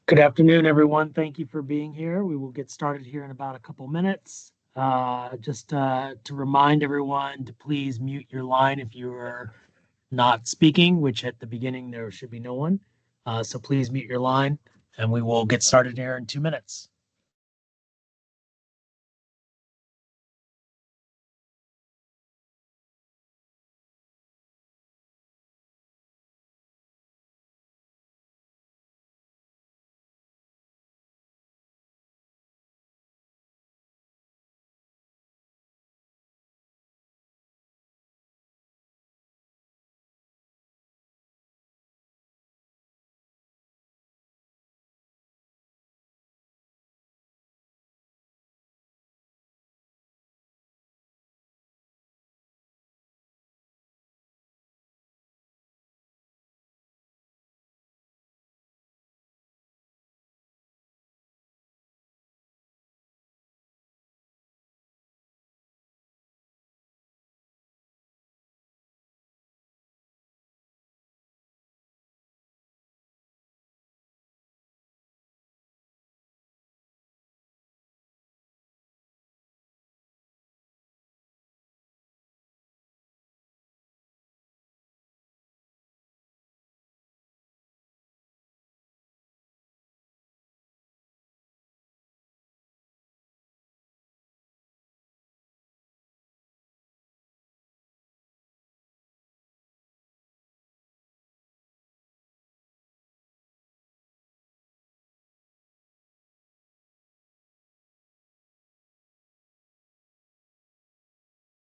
Good afternoon, everyone. Thank you for being here. We will get started here in about a couple minutes. Just to remind everyone to please mute your line if you are not speaking, which at the beginning there should be no one. So please mute your line and we will get started here in 2 minutes.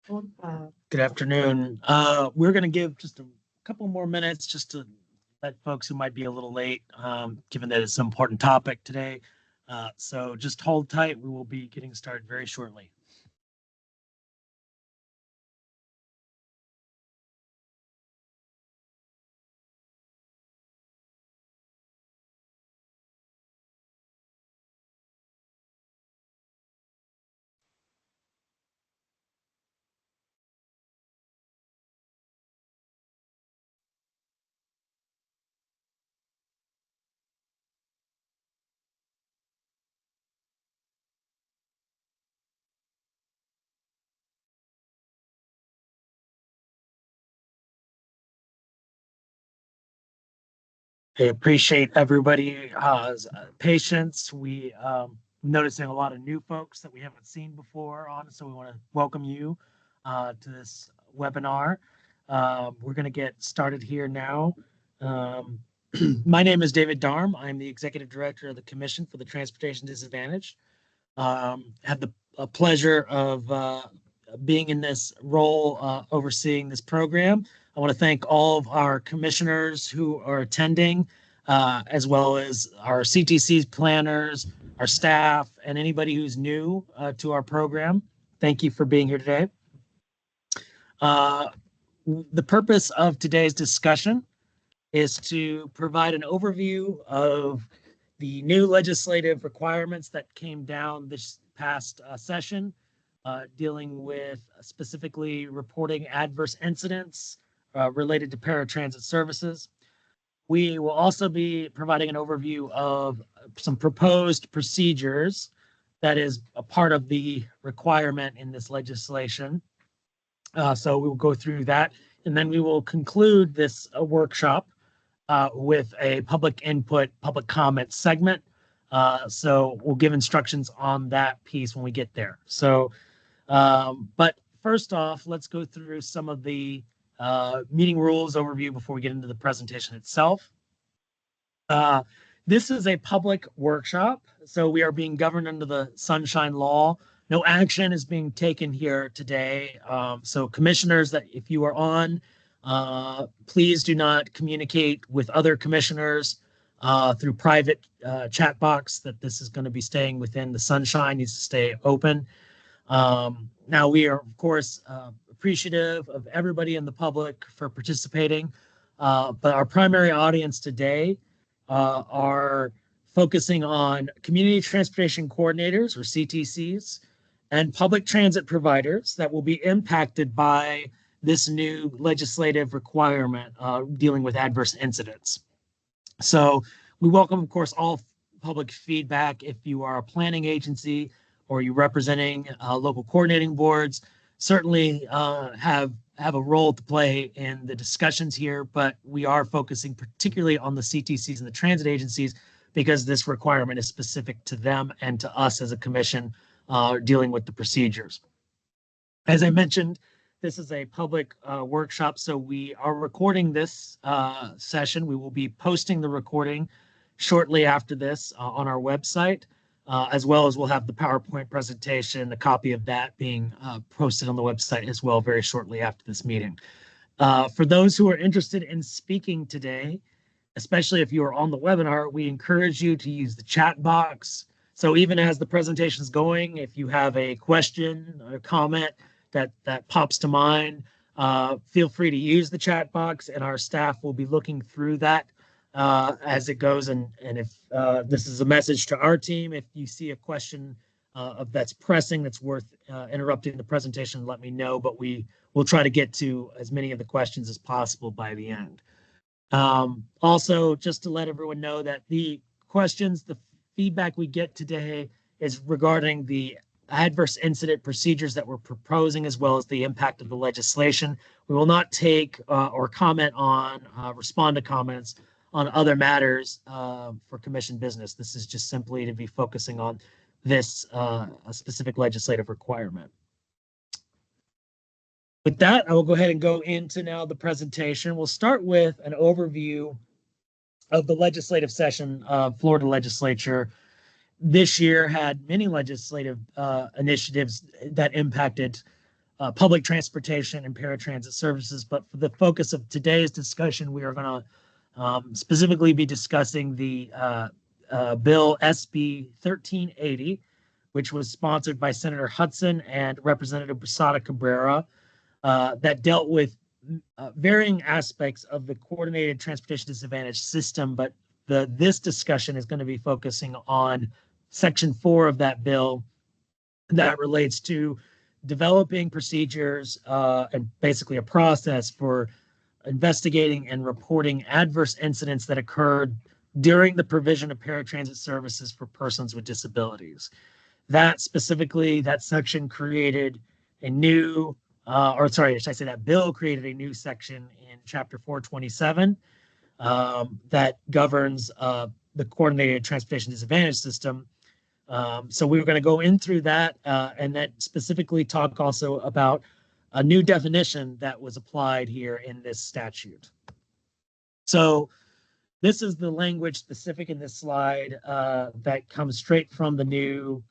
Good afternoon. We're going to give just a couple more minutes just to let folks who might be a little late, given that it's an important topic today. So just hold tight. We will be getting started very shortly. I appreciate everybody's patience. We noticing a lot of new folks that we haven't seen before on, so we want to welcome you to this webinar. We're going to get started here now. Um, my name is David Darm. I'm the Executive Director of the Commission for the Transportation Disadvantaged. Had the pleasure of being in this role, overseeing this program. I want to thank all of our commissioners who are attending, as well as our CTC's planners, our staff, and anybody who's new to our program. Thank you for being here today. The purpose of today's discussion is to provide an overview of the new legislative requirements that came down this past session, dealing with specifically reporting adverse incidents related to paratransit services. We will also be providing an overview of some proposed procedures that is a part of the requirement in this legislation. So we will go through that, and then we will conclude this workshop with a public input, public comment segment. So we'll give instructions on that piece when we get there. So, but first off, let's go through some of the meeting rules overview before we get into the presentation itself. This is a public workshop, so we are being governed under the Sunshine Law. No action is being taken here today. So commissioners, that if you are on, please do not communicate with other commissioners through private chat box. That this is going to be staying within the sunshine, needs to stay open. Now we are, of course, appreciative of everybody in the public for participating, but our primary audience today are focusing on community transportation coordinators, or CTCs, and public transit providers that will be impacted by this new legislative requirement dealing with adverse incidents. So We welcome, of course, all public feedback. If you are a planning agency or you're representing local coordinating boards, certainly have a role to play in the discussions here, but we are focusing particularly on the CTCs and the transit agencies because this requirement is specific to them and to us as a commission dealing with the procedures. As I mentioned, this is a public workshop, so we are recording this session. We will be posting the recording shortly after this on our website, as well as we'll have the PowerPoint presentation, a copy of that being posted on the website as well very shortly after this meeting. For those who are interested in speaking today, especially if you are on the webinar, we encourage you to use the chat box. So even as the presentation is going, if you have a question or comment that pops to mind, feel free to use the chat box, and our staff will be looking through that as it goes. And if this is a message to our team, if you see a question that's pressing, that's worth interrupting the presentation, let me know, but we will try to get to as many of the questions as possible by the end. Also, just to let everyone know that the questions, the feedback we get today is regarding the adverse incident procedures that we're proposing, as well as the impact of the legislation. We will not take or comment on, respond to comments on other matters for commission business. This is just simply to be focusing on this a specific legislative requirement. With that, I will go ahead and go into now the presentation. We'll start with an overview of the legislative session of Florida Legislature. This year had many legislative initiatives that impacted public transportation and paratransit services, but for the focus of today's discussion, we are going to specifically be discussing the bill SB 1380, which was sponsored by Senator Hudson and Representative Brasada Cabrera, that dealt with varying aspects of the coordinated transportation disadvantage system, but this discussion is going to be focusing on Section 4 of that bill that relates to developing procedures and basically a process for investigating and reporting adverse incidents that occurred during the provision of paratransit services for persons with disabilities. That section created a new, that bill created a new section in Chapter 427 that governs the coordinated transportation disadvantage system. So we were going to go in through that and that specifically talk also about a new definition that was applied here in this statute. So this is the language specific in this slide that comes straight from the new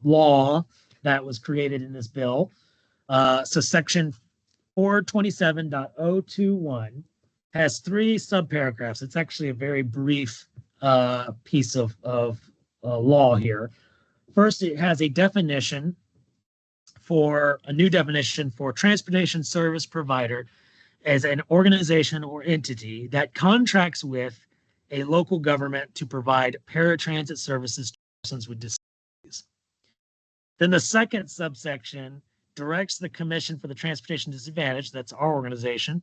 law that was created in this bill. So section 427.021 has 3 subparagraphs. It's actually a very brief piece of law here. First, it has a new definition for transportation service provider as an organization or entity that contracts with a local government to provide paratransit services to persons with disabilities. Then the second subsection directs the Commission for the Transportation Disadvantaged, that's our organization,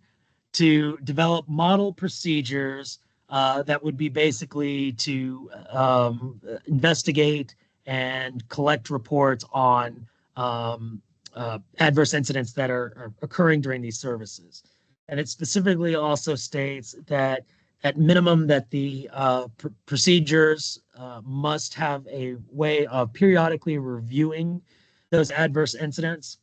to develop model procedures that would be basically to investigate and collect reports on adverse incidents that are occurring during these services. And it specifically also states that at minimum that the procedures must have a way of periodically reviewing those adverse incidents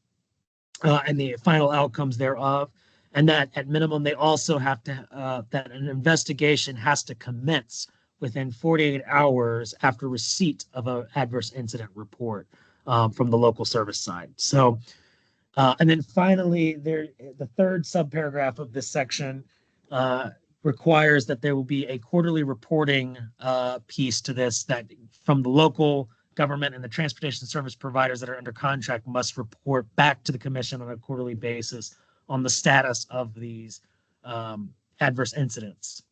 and the final outcomes thereof. And that at minimum, they also have to, that an investigation has to commence within 48 hours after receipt of an adverse incident report from the local service side. So, and then finally, the third subparagraph of this section requires that there will be a quarterly reporting piece to this, that from the local government and the transportation service providers that are under contract must report back to the Commission on a quarterly basis on the status of these adverse incidents.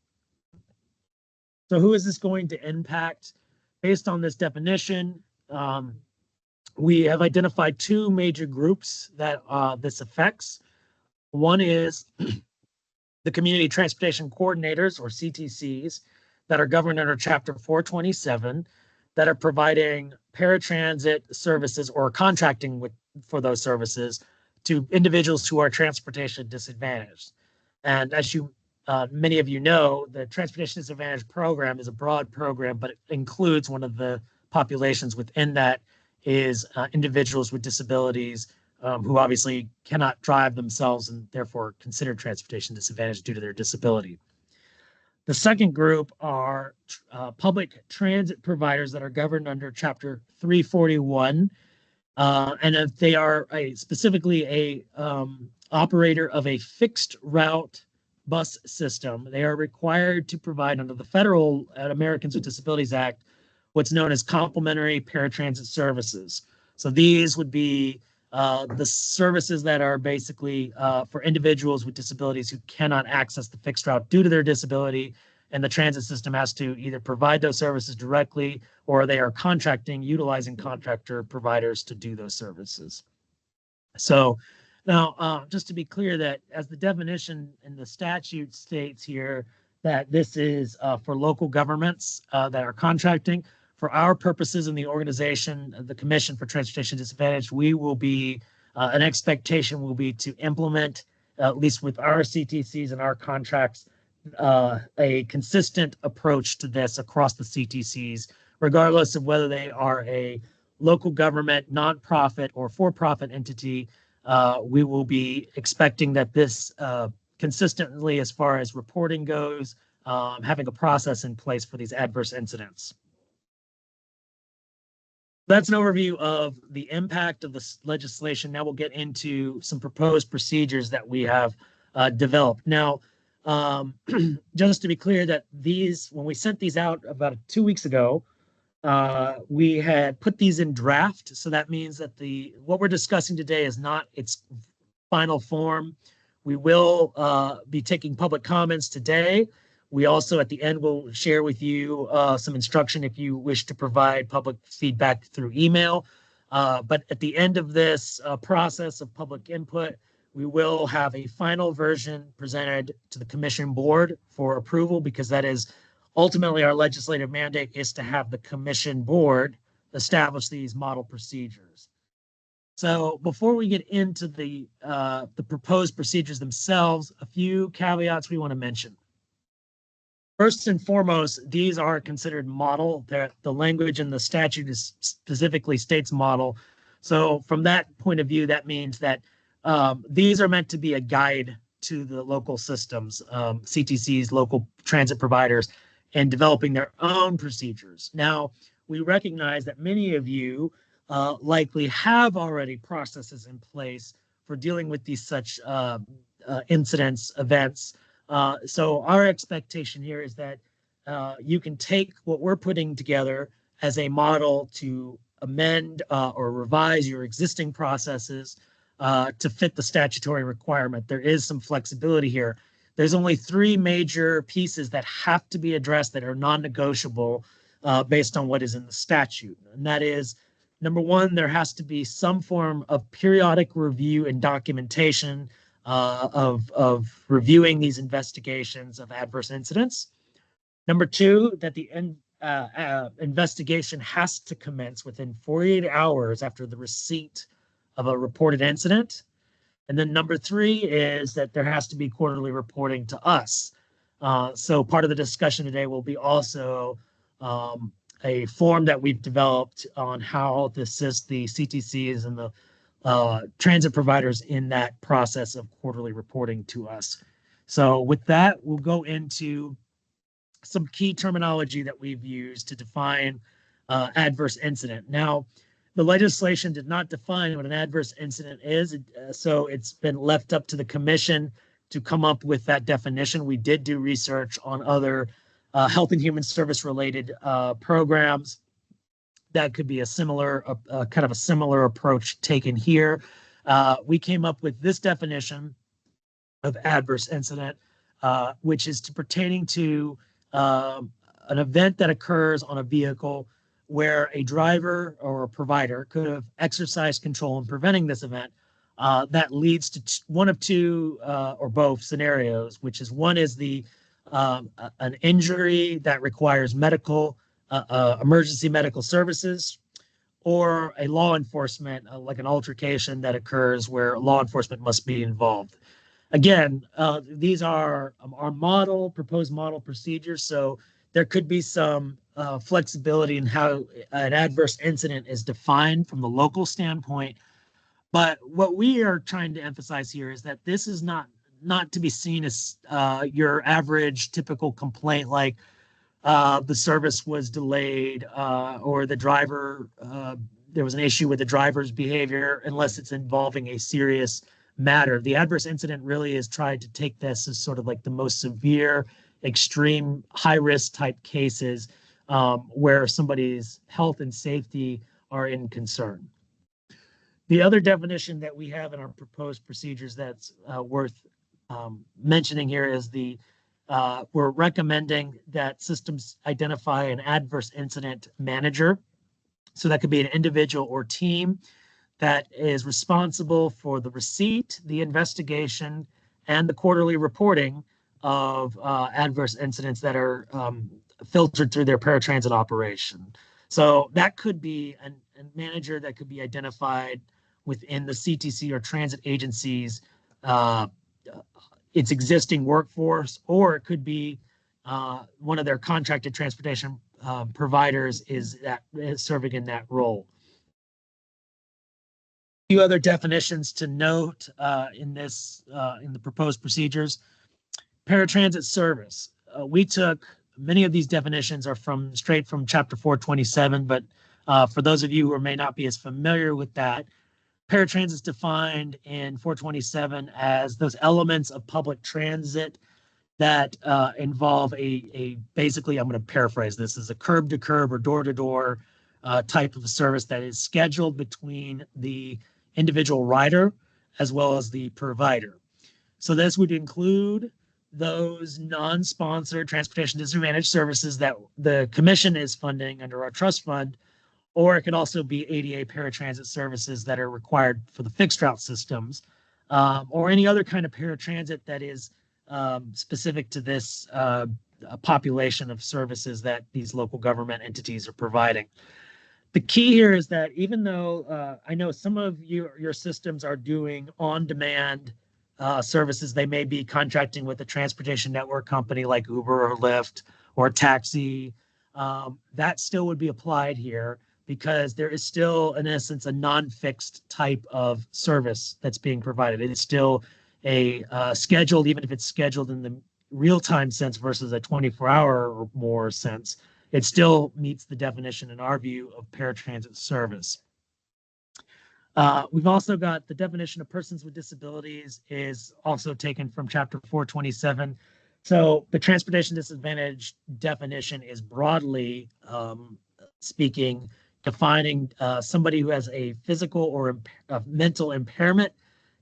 So who is this going to impact? Based on this definition, we have identified 2 major groups that this affects. One is the community transportation coordinators, or CTCs. that are governed under Chapter 427 that are providing paratransit services or contracting for those services to individuals who are transportation disadvantaged. And as many of you know, the Transportation Disadvantage Program is a broad program, but it includes one of the populations within that is individuals with disabilities who obviously cannot drive themselves and therefore considered transportation disadvantaged due to their disability. The second group are public transit providers that are governed under Chapter 341. And if they are specifically a operator of a fixed route bus system, they are required to provide under the Federal Americans with Disabilities Act what's known as complementary paratransit services. So these would be the services that are basically for individuals with disabilities who cannot access the fixed route due to their disability, and the transit system has to either provide those services directly or they are utilizing contractor providers to do those services. So now, just to be clear that as the definition in the statute states here, that this is for local governments that are contracting. For our purposes in the organization, the Commission for Transportation Disadvantage, we will be, an expectation will be to implement, at least with our CTCs and our contracts, a consistent approach to this across the CTCs, regardless of whether they are a local government, nonprofit, or for-profit entity. We will be expecting that this consistently, as far as reporting goes, having a process in place for these adverse incidents. That's an overview of the impact of this legislation. Now we'll get into some proposed procedures that we have developed. Now, just to be clear that when we sent these out about 2 weeks ago, we had put these in draft. So that means that what we're discussing today is not its final form. We will be taking public comments today. We also, at the end, will share with you some instruction if you wish to provide public feedback through email. But at the end of this process of public input, we will have a final version presented to the Commission Board for approval, because that is ultimately our legislative mandate, is to have the Commission Board establish these model procedures. So before we get into the proposed procedures themselves, a few caveats we want to mention. First and foremost, these are considered model. The language in the statute specifically states model. So from that point of view, that means that these are meant to be a guide to the local systems, CTCs, local transit providers, and developing their own procedures. Now, we recognize that many of you likely have already processes in place for dealing with these such incidents, events. So our expectation here is that you can take what we're putting together as a model to amend or revise your existing processes to fit the statutory requirement. There is some flexibility here. There's only 3 major pieces that have to be addressed that are non-negotiable based on what is in the statute. And that is, number 1, there has to be some form of periodic review and documentation of reviewing these investigations of adverse incidents. Number 2, that the investigation has to commence within 48 hours after the receipt of a reported incident. And then number 3 is that there has to be quarterly reporting to us. So part of the discussion today will be also a form that we've developed on how to assist the CTCs and the transit providers in that process of quarterly reporting to us. So with that, we'll go into some key terminology that we've used to define adverse incident. Now, the legislation did not define what an adverse incident is, so it's been left up to the Commission to come up with that definition. We did do research on other Health and Human Service related programs. That could be a similar, kind of a similar approach taken here. We came up with this definition of adverse incident, which is pertaining to an event that occurs on a vehicle where a driver or a provider could have exercised control in preventing this event. That leads to one of 2 or both scenarios, which is one is the an injury that requires emergency medical services, or a law enforcement, like an altercation that occurs where law enforcement must be involved. Again, these are our proposed model procedures, so there could be some flexibility in how an adverse incident is defined from the local standpoint. But what we are trying to emphasize here is that this is not to be seen as your average typical complaint, like the service was delayed, or there was an issue with the driver's behavior, unless it's involving a serious matter. The adverse incident really is tried to take this as sort of like the most severe, extreme, high risk type cases, where somebody's health and safety are in concern. The other definition that we have in our proposed procedures that's worth mentioning here is we're recommending that systems identify an adverse incident manager. So that could be an individual or team that is responsible for the receipt, the investigation, and the quarterly reporting of adverse incidents that are filtered through their paratransit operation. So that could be a manager that could be identified within the CTC or transit agencies, its existing workforce, or it could be one of their contracted transportation providers is serving in that role. A few other definitions to note in the proposed procedures. Paratransit service. We took many of these definitions are straight from Chapter 427, but for those of you who may not be as familiar with that, paratransit is defined in 427 as those elements of public transit that involve basically, I'm going to paraphrase this, as a curb to curb or door to door type of service that is scheduled between the individual rider as well as the provider. So this would include those non-sponsored transportation disadvantaged services that the commission is funding under our trust fund, or it could also be ADA paratransit services that are required for the fixed route systems, or any other kind of paratransit that is specific to this population of services that these local government entities are providing. The key here is that even though I know some of your systems are doing on-demand services, they may be contracting with a transportation network company like Uber or Lyft or a taxi, that still would be applied here, because there is still, in essence, a non-fixed type of service that's being provided. It is still a scheduled, even if it's scheduled in the real-time sense versus a 24-hour or more sense, it still meets the definition, in our view, of paratransit service. We've also got the definition of persons with disabilities is also taken from Chapter 427. So the transportation disadvantage definition is broadly speaking, defining somebody who has a physical or a mental impairment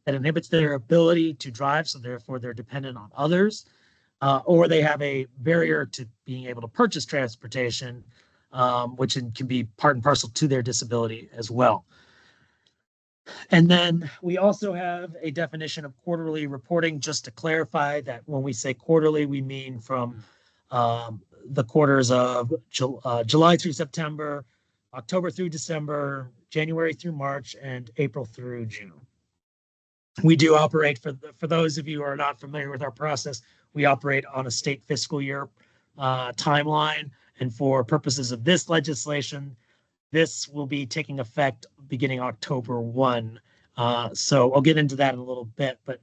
that inhibits their ability to drive, so therefore they're dependent on others, or they have a barrier to being able to purchase transportation, which can be part and parcel to their disability as well. And then we also have a definition of quarterly reporting, just to clarify that when we say quarterly, we mean from the quarters of July through September, October through December, January through March, and April through June. We do operate, for those of you who are not familiar with our process, we operate on a state fiscal year timeline. And for purposes of this legislation, this will be taking effect beginning October 1. So I'll get into that in a little bit, but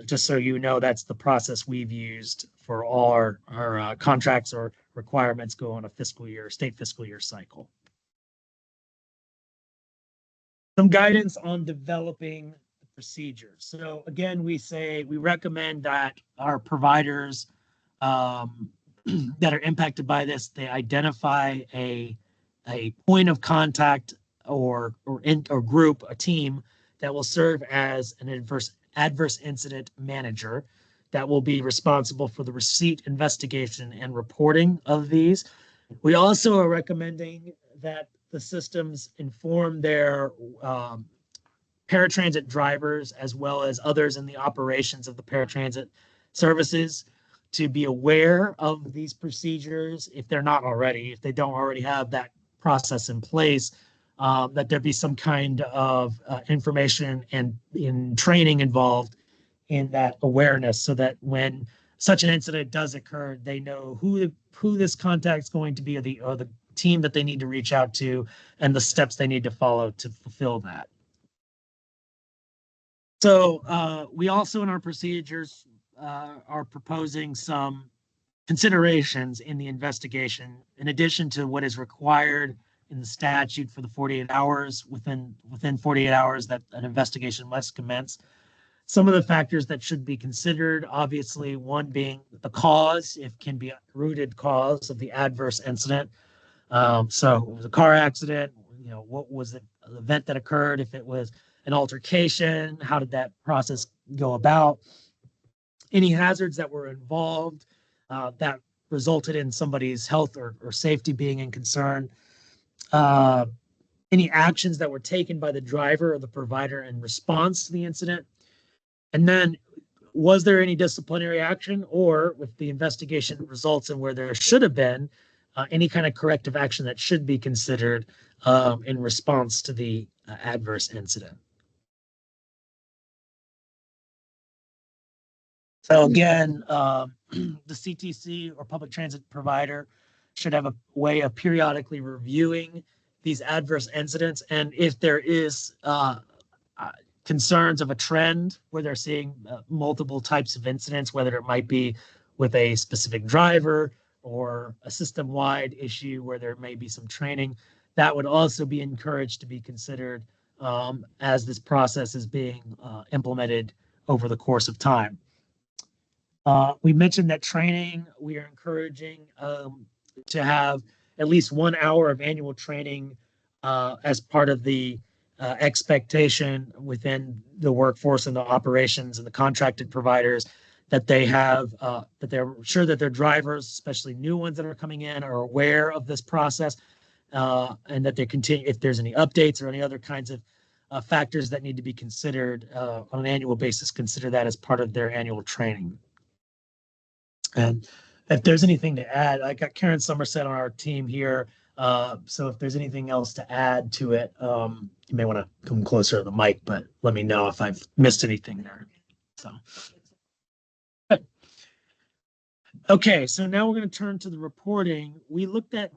just so you know, that's the process we've used for all our contracts or requirements go on a state fiscal year cycle. Some guidance on developing the procedure. So again, we recommend that our providers that are impacted by this, they identify a point of contact or group, a team that will serve as an adverse incident manager that will be responsible for the receipt, investigation, and reporting of these. We also are recommending that the systems inform their paratransit drivers as well as others in the operations of the paratransit services to be aware of these procedures if they're not already, if they don't already have that process in place, that there be some kind of information and in training involved in that awareness, so that when such an incident does occur, they know who this contact's going to be, or the team that they need to reach out to, and the steps they need to follow to fulfill that. So we also in our procedures are proposing some considerations in the investigation, in addition to what is required in the statute for the 48 hours, within 48 hours that an investigation must commence. Some of the factors that should be considered, obviously, one being the cause, if can be a rooted cause of the adverse incident. So it was a car accident, what was the event that occurred? If it was an altercation, how did that process go about? Any hazards that were involved that resulted in somebody's health or safety being in concern. Any actions that were taken by the driver or the provider in response to the incident. And then, was there any disciplinary action, or if the investigation results in where there should have been any kind of corrective action that should be considered in response to the adverse incident. So again, the CTC or public transit provider should have a way of periodically reviewing these adverse incidents. And if there is concerns of a trend where they're seeing multiple types of incidents, whether it might be with a specific driver or a system-wide issue where there may be some training, that would also be encouraged to be considered as this process is being implemented over the course of time. We mentioned that training, we are encouraging to have at least 1 hour of annual training as part of the expectation within the workforce and the operations and the contracted providers, that they have, that they're sure that their drivers, especially new ones that are coming in, are aware of this process, and that they continue, if there's any updates or any other kinds of factors that need to be considered on an annual basis, consider that as part of their annual training. And if there's anything to add, I got Karen Somerset on our team here. So if there's anything else to add to it, you may want to come closer to the mic, but let me know if I've missed anything there. So, okay, so now we're going to turn to the reporting. We looked at,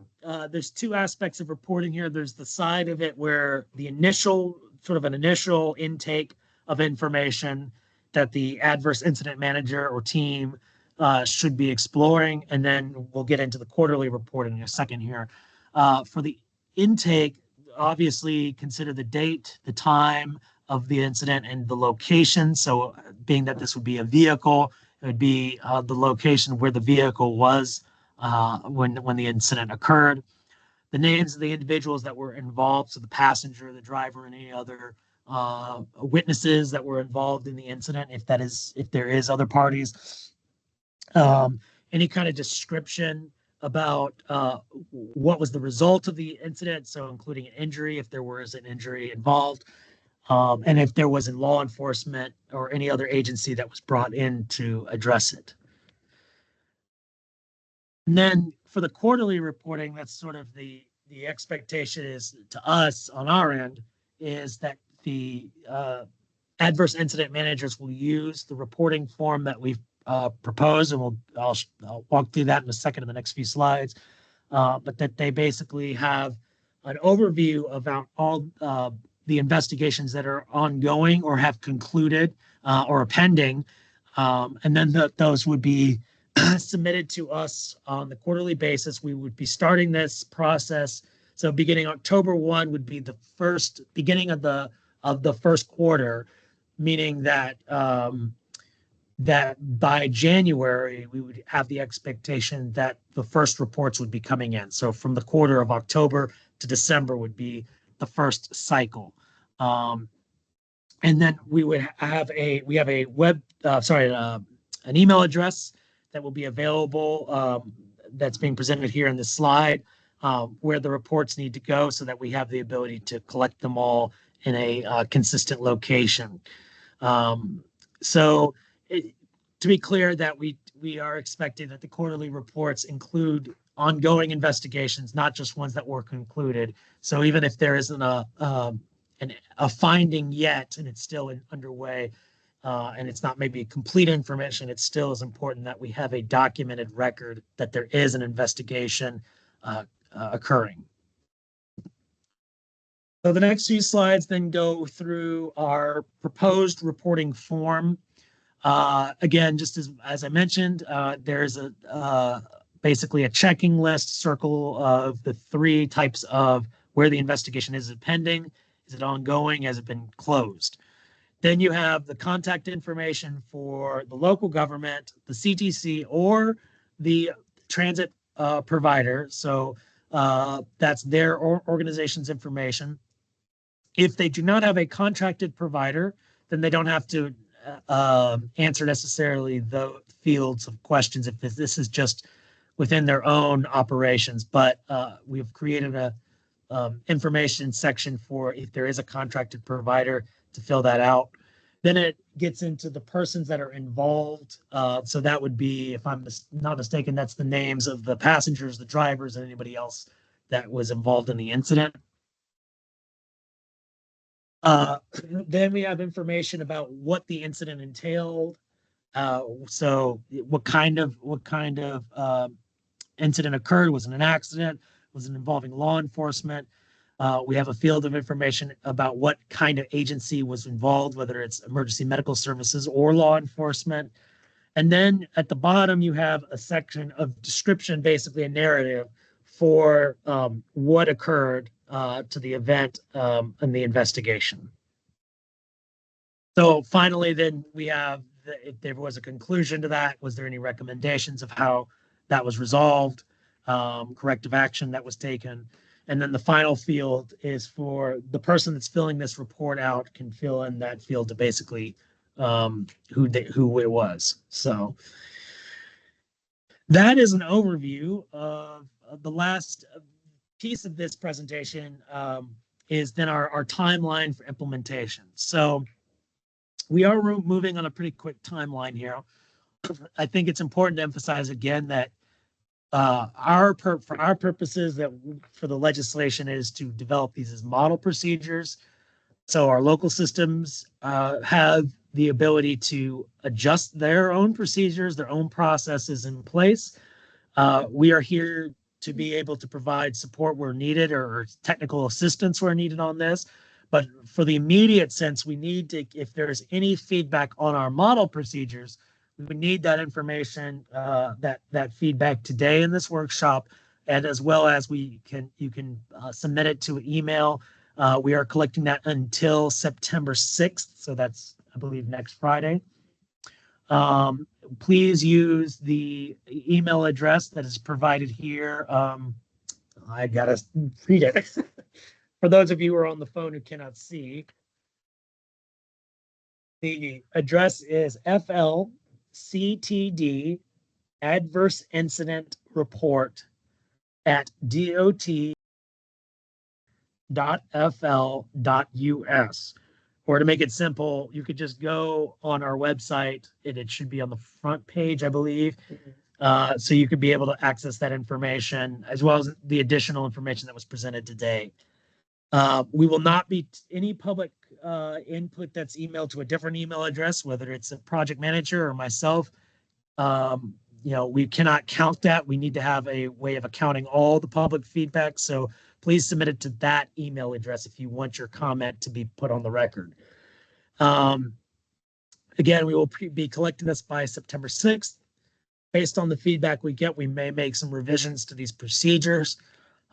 there's two aspects of reporting here. There's the side of it where the initial, sort of an initial intake of information that the adverse incident manager or team should be exploring. And then we'll get into the quarterly reporting in a second here. For the intake, obviously consider the date, the time of the incident, and the location. So being that this would be a vehicle, it would be the location where the vehicle was when the incident occurred. The names of the individuals that were involved, so the passenger, the driver, and any other witnesses that were involved in the incident, if there is other parties. Any kind of description about what was the result of the incident, so including an injury, if there was an injury involved, and if there was in law enforcement or any other agency that was brought in to address it. And then for the quarterly reporting, that's sort of the expectation is to us on our end is that the adverse incident managers will use the reporting form that we've proposed, and I'll walk through that in a second in the next few slides, but that they basically have an overview about all the investigations that are ongoing or have concluded or are pending, and then those would be submitted to us on the quarterly basis. We would be starting this process. So beginning October 1 would be the first beginning of the first quarter, meaning that that by January, we would have the expectation that the first reports would be coming in. So from the quarter of October to December would be the first cycle. And then we would have an email address that will be available that's being presented here in this slide, where the reports need to go so that we have the ability to collect them all in a consistent location. To be clear, that we we are expecting that the quarterly reports include ongoing investigations, not just ones that were concluded. So even if there isn't a finding yet and it's still underway, and it's not maybe complete information, it still is important that we have a documented record that there is an investigation occurring. So the next few slides then go through our proposed reporting form. Again, just as I mentioned, there's basically a checking list circle of the 3 types of where the investigation is. Is it pending? Is it ongoing? Has it been closed? Then you have the contact information for the local government, the CTC, or the transit provider. So that's their organization's information. If they do not have a contracted provider, then they don't have to answer necessarily the fields of questions if this is just within their own operations. But we've created a information section for if there is a contracted provider to fill that out. Then it gets into the persons that are involved. So that would be, if I'm not mistaken, that's the names of the passengers, the drivers, and anybody else that was involved in the incident. Then we have information about what the incident entailed. So what kind of incident occurred? Was it an accident? Was it involving law enforcement? We have a field of information about what kind of agency was involved, whether it's emergency medical services or law enforcement. And then at the bottom, you have a section of description, basically a narrative for what occurred to the event and the investigation. So finally, then we have, if there was a conclusion to that, was there any recommendations of how that was resolved, corrective action that was taken? And then the final field is for the person that's filling this report out can fill in that field to basically who it was. So that is an overview of the last piece of this presentation is then our timeline for implementation. So we are moving on a pretty quick timeline here. I think it's important to emphasize again that for our purposes, that for the legislation is to develop these as model procedures. So our local systems have the ability to adjust their own procedures, their own processes in place. We are here to be able to provide support where needed or technical assistance where needed on this. But for the immediate sense, we need to, if there's any feedback on our model procedures, we need that information, that feedback today in this workshop, and as well as you can submit it to email. We are collecting that until September 6th, so that's, I believe, next Friday. Please use the email address that is provided here. I gotta read it. For those of you who are on the phone who cannot see, the address is FLCTD Adverse Incident Report at dot.fl.us. Or to make it simple, you could just go on our website and it should be on the front page, I believe. So you could be able to access that information as well as the additional information that was presented today. We will not be any public input that's emailed to a different email address, whether it's a project manager or myself. We cannot count that. We need to have a way of accounting all the public feedback. So please submit it to that email address if you want your comment to be put on the record. Again, we will be collecting this by September 6th. Based on the feedback we get, we may make some revisions to these procedures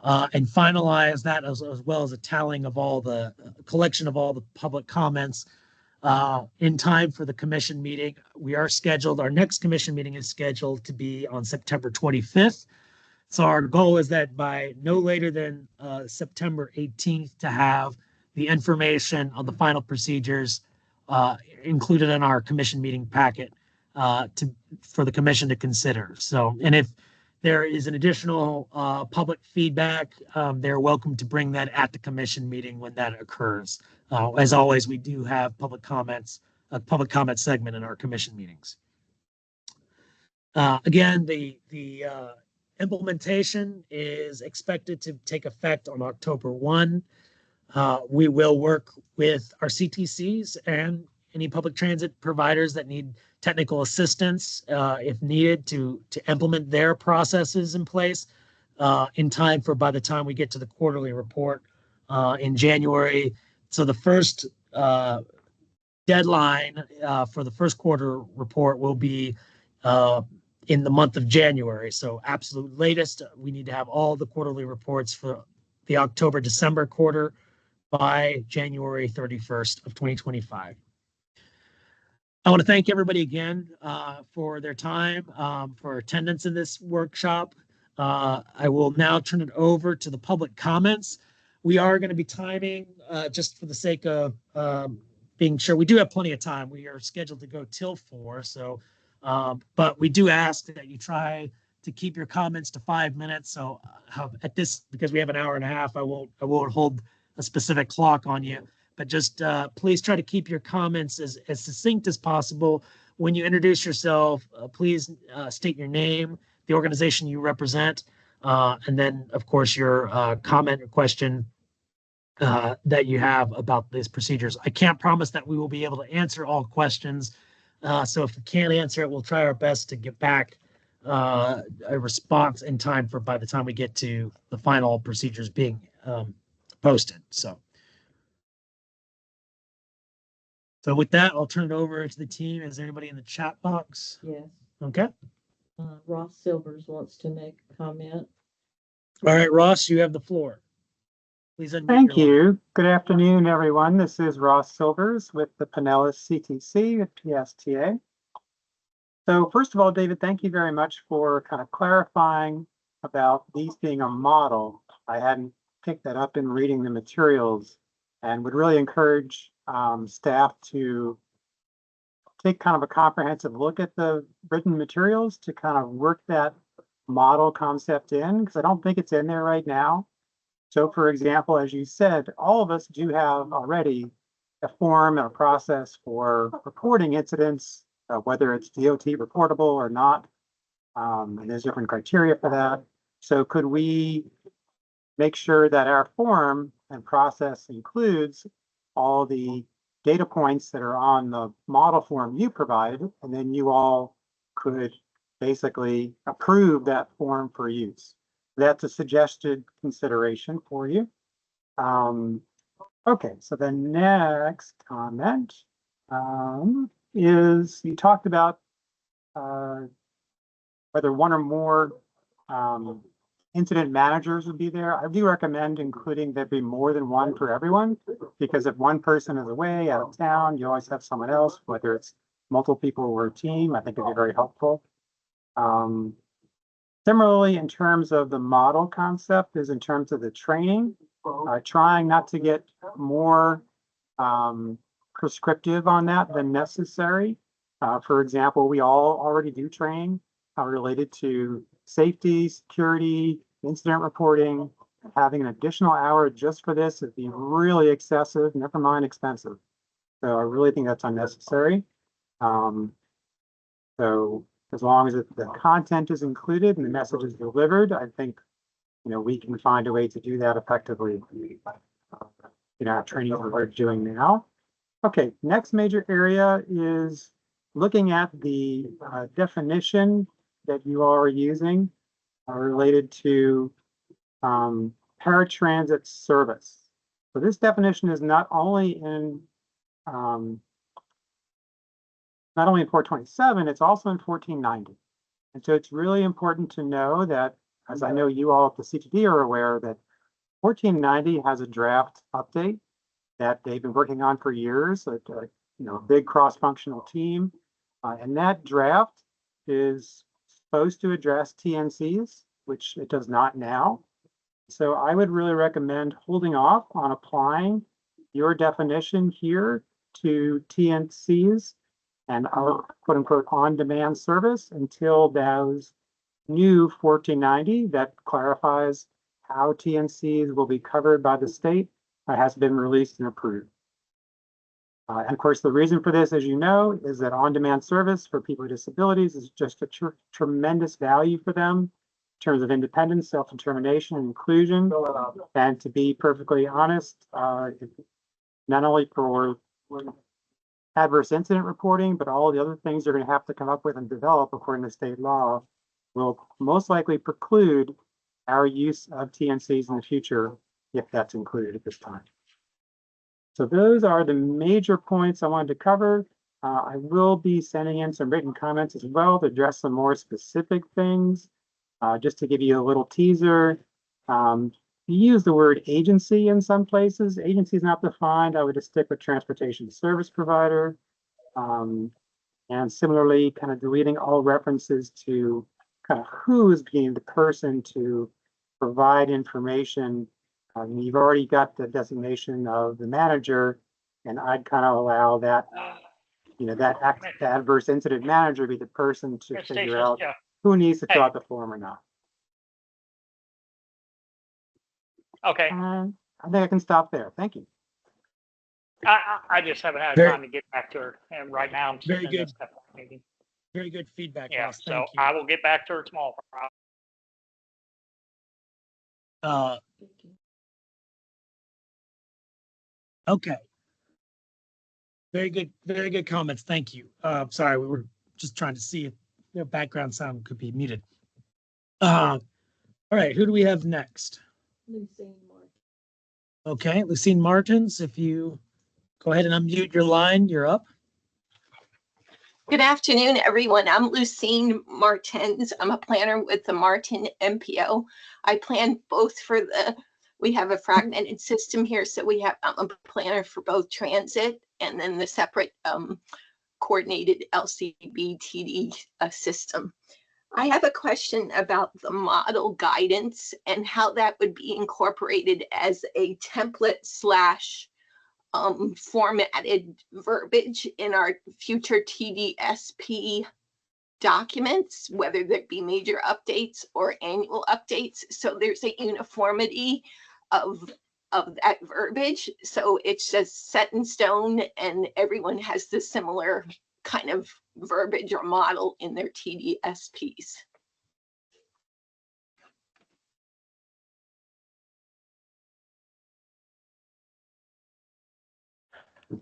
and finalize that as well as a tallying of all the collection of all the public comments in time for the commission meeting. Our next commission meeting is scheduled to be on September 25th. So our goal is that by no later than September 18th to have the information on the final procedures included in our commission meeting packet for the commission to consider. So, and if there is an additional public feedback, they're welcome to bring that at the commission meeting when that occurs. As always, we do have public comments, a public comment segment in our commission meetings. Again, the implementation is expected to take effect on October 1. We will work with our CTCs and any public transit providers that need technical assistance if needed to implement their processes in place in time for by the time we get to the quarterly report in January. So the first deadline for the first quarter report will be in the month of January. So absolute latest, we need to have all the quarterly reports for the October-December quarter by January 31st of 2025. I want to thank everybody again for their time, for attendance in this workshop. I will now turn it over to the public comments. We are going to be timing just for the sake of being sure we do have plenty of time. We are scheduled to go till 4. So, but we do ask that you try to keep your comments to 5 minutes. So at this, because we have an hour and a half, I won't hold a specific clock on you, but just please try to keep your comments as succinct as possible. When you introduce yourself, please state your name, the organization you represent, and then of course your comment or question that you have about these procedures. I can't promise that we will be able to answer all questions. So if we can't answer it, we'll try our best to get back a response in time for by the time we get to the final procedures being posted. So with that, I'll turn it over to the team. Is there anybody in the chat box? Yes. Okay. Ross Silvers wants to make a comment. All right, Ross, you have the floor. Please unmute. Thank you. Good afternoon, everyone. This is Ross Silvers with the Pinellas CTC at PSTA. So first of all, David, thank you very much for kind of clarifying about these being a model. I hadn't picked that up in reading the materials and would really encourage staff to take kind of a comprehensive look at the written materials to kind of work that model concept in, because I don't think it's in there right now. So for example, as you said, all of us do have already a form and a process for reporting incidents, whether it's DOT reportable or not. And there's different criteria for that. So could we make sure that our form and process includes all the data points that are on the model form you provided, and then you all could basically approve that form for use? That's a suggested consideration for you. Okay, so the next comment is you talked about whether one or more incident managers would be there. I do recommend including there be more than one for everyone, because if one person is away out of town, you always have someone else, whether it's multiple people or a team. I think it'd be very helpful. Similarly, in terms of the model concept, is in terms of the training, trying not to get more prescriptive on that than necessary. For example, we all already do training related to safety, security, incident reporting. Having an additional hour just for this would be really excessive, never mind expensive. So I really think that's unnecessary. So as long as the content is included and the message is delivered, I think, we can find a way to do that effectively in our training that we're doing now. Okay, next major area is looking at the definition that you all are using related to paratransit service. So this definition is not only in 427, it's also in 1490. And so it's really important to know that, as I know you all at the CTD are aware, that 1490 has a draft update that they've been working on for years, a big cross-functional team. And that draft is supposed to address TNCs, which it does not now. So I would really recommend holding off on applying your definition here to TNCs and our quote unquote on-demand service until those new 1490 that clarifies how TNCs will be covered by the state has been released and approved. And of course, the reason for this, as you know, is that on-demand service for people with disabilities is just a tremendous value for them in terms of independence, self-determination, and inclusion. And to be perfectly honest, not only for adverse incident reporting, but all the other things they're going to have to come up with and develop according to state law will most likely preclude our use of TNCs in the future, if that's included at this time. So those are the major points I wanted to cover. I will be sending in some written comments as well to address some more specific things. Just to give you a little teaser, you use the word agency in some places. Agency is not defined. I would just stick with transportation service provider. And similarly, kind of deleting all references to kind of who is being the person to provide information. You've already got the designation of the manager, and I'd kind of allow that, that adverse incident manager be the person to figure out who needs to fill out the form or not. Okay. And I think I can stop there. Thank you. I just haven't had time to get back to her, and right now I'm sitting in this meeting. Very good feedback, Yeah, Ross. so Thank you. I will get back to her tomorrow. Okay. Very good comments. Thank you. Sorry, we were just trying to see if the background sound could be muted. All right, who do we have next? Lucine Martin. Okay, Lucine Martins, if you go ahead and unmute your line, you're up. Good afternoon, everyone. I'm Lucine Martins. I'm a planner with the Martin MPO. I plan both for we have a fragmented system here, so I'm a planner for both transit and then the separate coordinated LCB TD system. I have a question about the model guidance and how that would be incorporated as a template / formatted verbiage in our future TDSP documents, whether there be major updates or annual updates. So there's a uniformity of that verbiage. So it's just set in stone and everyone has the similar kind of verbiage or model in their TDSPs.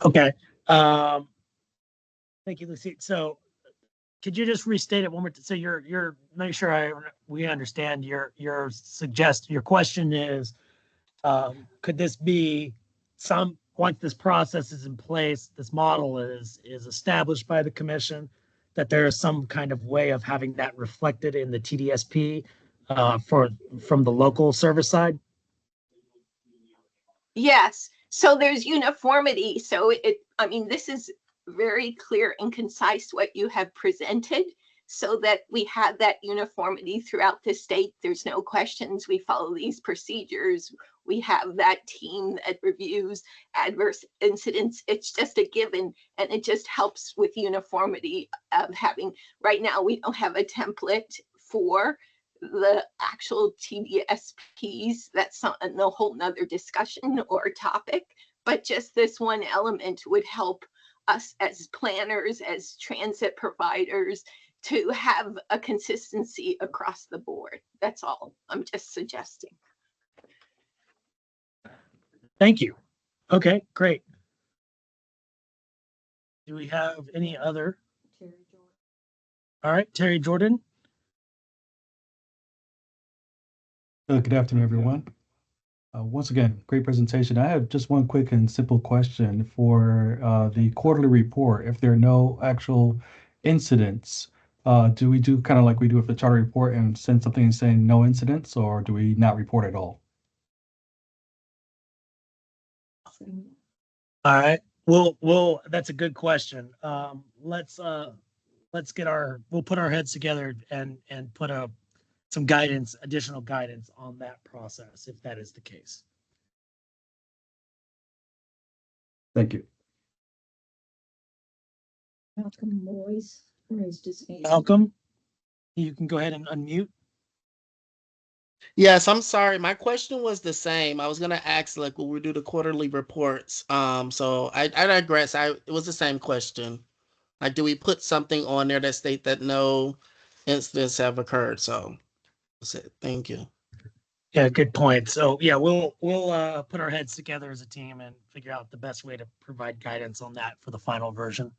Okay. Thank you, Lucy. So could you just restate it one more time? So you're make sure we understand your question is, could this be once this process is in place, this model is established by the commission, that there is some kind of way of having that reflected in the TDSP from the local service side? Yes, so there's uniformity. So this is very clear and concise what you have presented, so that we have that uniformity throughout the state. There's no questions. We follow these procedures. We have that team that reviews adverse incidents. It's just a given, and it just helps with uniformity of having, right now, we don't have a template for the actual TDSPs. That's a whole nother discussion or topic, but just this one element would help us as planners, as transit providers, to have a consistency across the board. That's all I'm just suggesting. Thank you. Okay, great. Do we have any other? Terry Jordan. All right, Terry Jordan. Good afternoon, everyone. Once again, great presentation. I have just one quick and simple question for the quarterly report. If there are no actual incidents, do we do kind of like we do with the charter report and send something saying no incidents, or do we not report at all? All right. Well, that's a good question. Let's we'll put our heads together and put some guidance, additional guidance on that process, if that is the case. Thank you. Malcolm Moyes raised his hand. Malcolm, you can go ahead and unmute. Yes, I'm sorry. My question was the same. I was gonna ask, like, will we do the quarterly reports? So I digress. It was the same question. Like, do we put something on there that state that no incidents have occurred? So that's it. Thank you. Yeah, good point. So yeah, we'll put our heads together as a team and figure out the best way to provide guidance on that for the final version.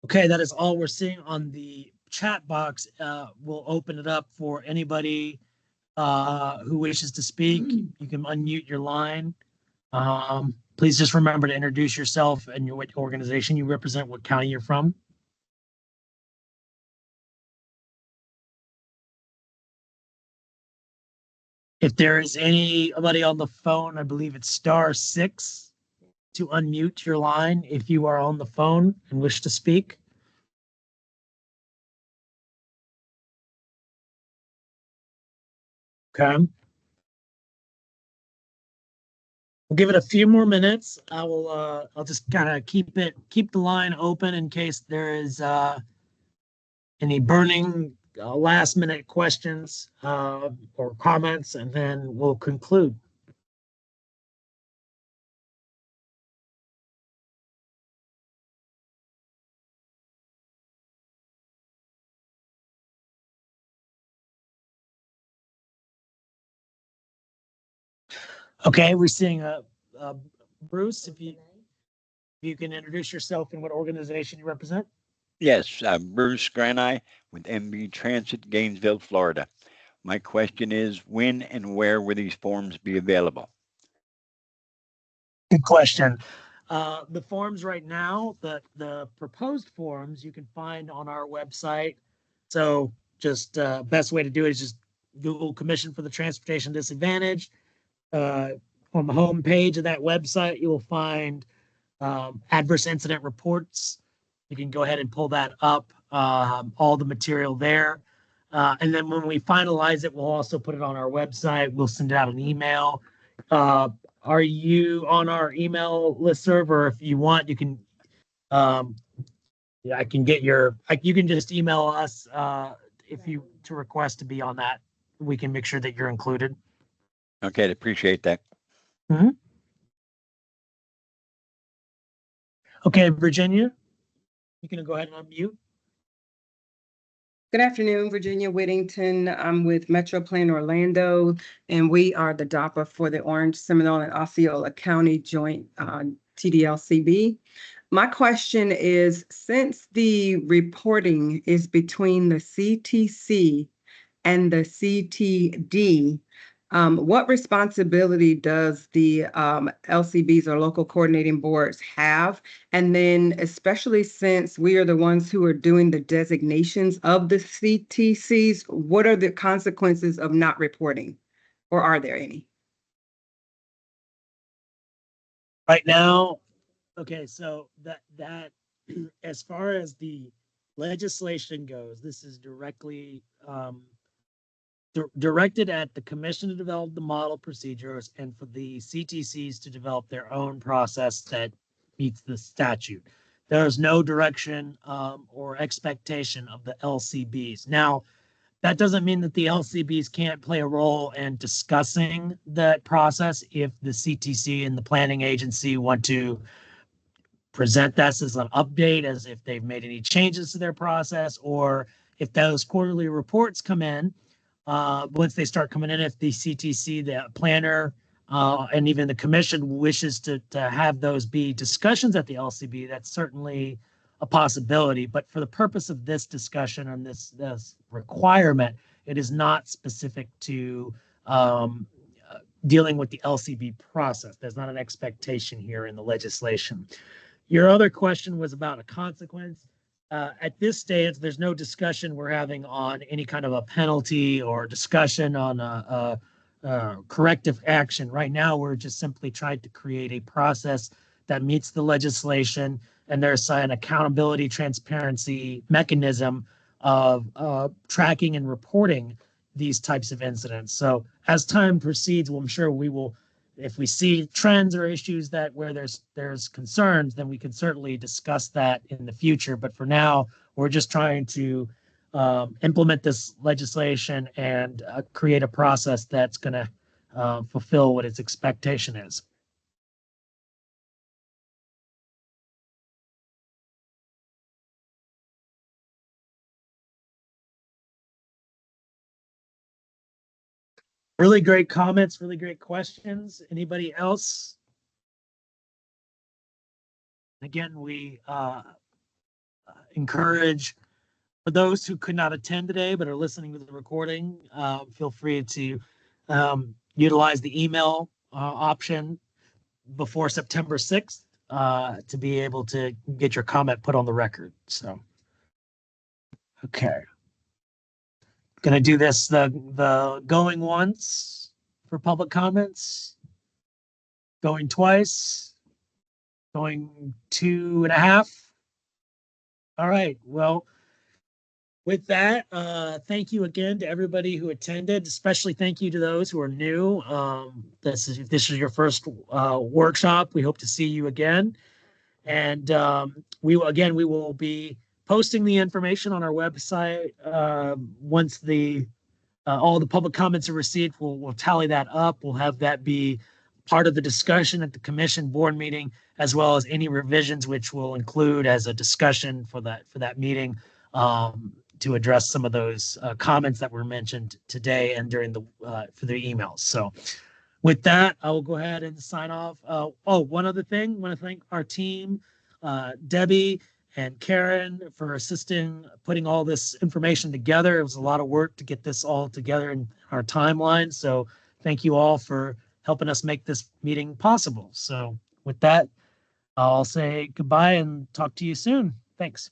Okay, that is all we're seeing on the chat box. We'll open it up for anybody who wishes to speak. You can unmute your line. Please just remember to introduce yourself and what organization you represent, what county you're from. If there is anybody on the phone, I believe it's *6 to unmute your line if you are on the phone and wish to speak. Okay. We'll give it a few more minutes. I'll just kind of keep the line open in case there is any burning last minute questions or comments, and then we'll conclude. Okay, we're seeing Bruce, if you can introduce yourself and what organization you represent. Yes, Bruce Granai with MB Transit, Gainesville, Florida. My question is, when and where will these forms be available? Good question. The forms right now, the proposed forms you can find on our website. So just best way to do it is just Google Commission for the Transportation Disadvantaged. On the home page of that website, you will find adverse incident reports. You can go ahead and pull that up, all the material there. And then when we finalize it, we'll also put it on our website. We'll send out an email. Are you on our email listserv, or if you want, you can, I can get you can just email us if you to request to be on that. We can make sure that you're included. Okay, I appreciate that. Mm-hmm. Okay, Virginia, you can go ahead and unmute. Good afternoon, Virginia Whittington. I'm with Metro Plan Orlando, and we are the DAPA for the Orange, Seminole, and Osceola County Joint TDLCB. My question is, since the reporting is between the CTC and the CTD, what responsibility does the LCBs or local coordinating boards have? And then especially since we are the ones who are doing the designations of the CTCs, what are the consequences of not reporting? Or are there any? Right now, okay, so that as far as the legislation goes, this is directly directed at the commission to develop the model procedures and for the CTCs to develop their own process that meets the statute. There is no direction or expectation of the LCBs. Now, that doesn't mean that the LCBs can't play a role in discussing that process if the CTC and the planning agency want to present this as an update, as if they've made any changes to their process, or if those quarterly reports come in. Once they start coming in, if the CTC, the planner, and even the commission wishes to have those be discussions at the LCB, that's certainly a possibility. But for the purpose of this discussion and this requirement, it is not specific to dealing with the LCB process. There's not an expectation here in the legislation. Your other question was about a consequence. At this stage, there's no discussion we're having on any kind of a penalty or discussion on a corrective action. Right now, we're just simply trying to create a process that meets the legislation, and there's an accountability, transparency mechanism of tracking and reporting these types of incidents. So as time proceeds, well, I'm sure we will, if we see trends or issues that where there's concerns, then we can certainly discuss that in the future. But for now, we're just trying to implement this legislation and create a process that's going to fulfill what its expectation is. Really great comments, really great questions. Anybody else? Again, we encourage, for those who could not attend today but are listening to the recording, feel free to utilize the email option before September 6th to be able to get your comment put on the record. So, okay. Gonna do this the going once for public comments, going twice, going 2.5. All right, well, with that, thank you again to everybody who attended, especially thank you to those who are new. This is your first workshop. We hope to see you again. And we will be posting the information on our website once all the public comments are received. We'll tally that up. We'll have that be part of the discussion at the commission board meeting, as well as any revisions, which we'll include as a discussion for that meeting to address some of those comments that were mentioned today and during for the emails. So with that, I will go ahead and sign off. One other thing, I want to thank our team, Debbie and Karen, for assisting putting all this information together. It was a lot of work to get this all together in our timeline. So thank you all for helping us make this meeting possible. So with that, I'll say goodbye and talk to you soon. Thanks.